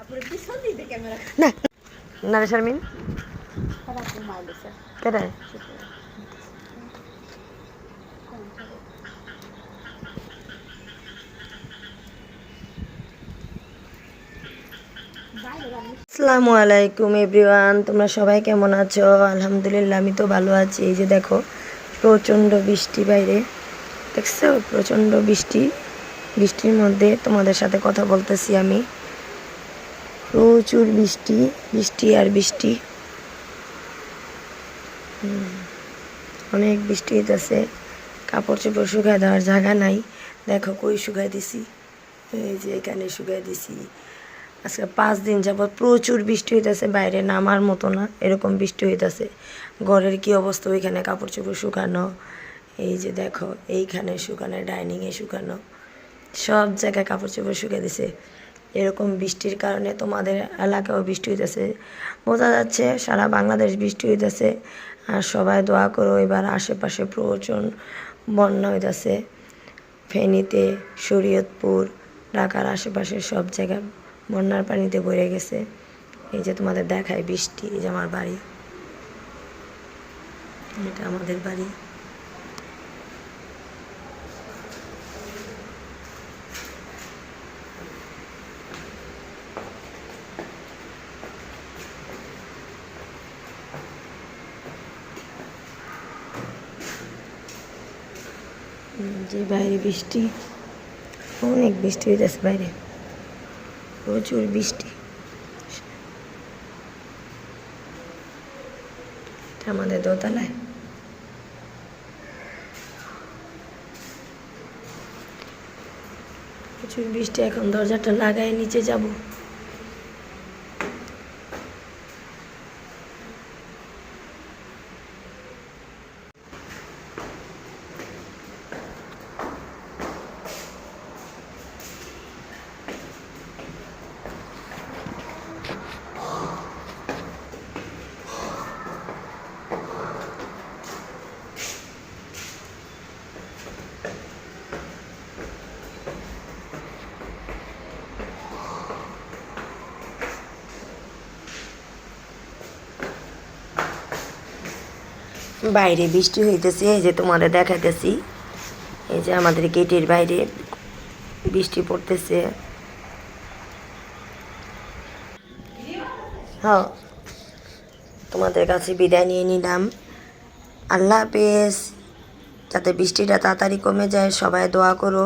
না না রে শারমিন কেটে আসসালামু আলাইকুম এভরিওয়ান, তোমরা সবাই কেমন আছো? আলহামদুলিল্লাহ আমি তো ভালো আছি। এই যে দেখো প্রচণ্ড বৃষ্টি বাইরে, দেখছো প্রচণ্ড বৃষ্টি। বৃষ্টির মধ্যে তোমাদের সাথে কথা বলতেছি আমি। প্রচুর বৃষ্টি, বৃষ্টি আর বৃষ্টি, অনেক বৃষ্টি হইতেছে। কাপড় চোপড় শুকায় দেওয়ার জায়গা নাই। দেখো কই শুকাই দিছি, এই যে এখানে শুকাই দিছি। আজকে 5 দিন যাবৎ প্রচুর বৃষ্টি হইতেছে, বাইরে নামার মতো না এরকম বৃষ্টি হইতেছে। ঘরের কি অবস্থা, ওইখানে কাপড় চোপড় শুকানো, এই যে দেখো এইখানে শুকানো, ডাইনিংয়ে শুকানো, সব জায়গায় কাপড় চোপড় শুকিয়ে দিছে। এরকম বৃষ্টির কারণে তোমাদের এলাকাও বৃষ্টি হইতেছে, বোঝা যাচ্ছে সারা বাংলাদেশ বৃষ্টি হইতেছে। আর সবাই দোয়া করো, এবার আশেপাশে প্রচুর বন্যা হইতেছে। ফেনীতে, শরীয়তপুর, ঢাকার আশেপাশে সব জায়গায় বন্যার পানিতে ভরে গেছে। এই যে তোমাদের দেখায় বৃষ্টি, এই যে আমার বাড়ি, এটা আমাদের বাড়ি। যে বাইরে বৃষ্টি, অনেক বৃষ্টি হইতেছে বাইরে, প্রচুর বৃষ্টি। আমাদের দোতলায় প্রচুর বৃষ্টি। এখন দরজাটা লাগাই নিচে যাব। বাইরে বৃষ্টি হইতেছে, এই যে তোমাদের দেখাইতেছি, এই যে আমাদের গেটের বাইরে বৃষ্টি পড়তেছে। হ্যাঁ, তোমাদের কাছে বিদায় নিয়ে নিলাম। আল্লাহ হাফেজ। যাতে বৃষ্টিটা তাড়াতাড়ি কমে যায়, সবাই দোয়া করো।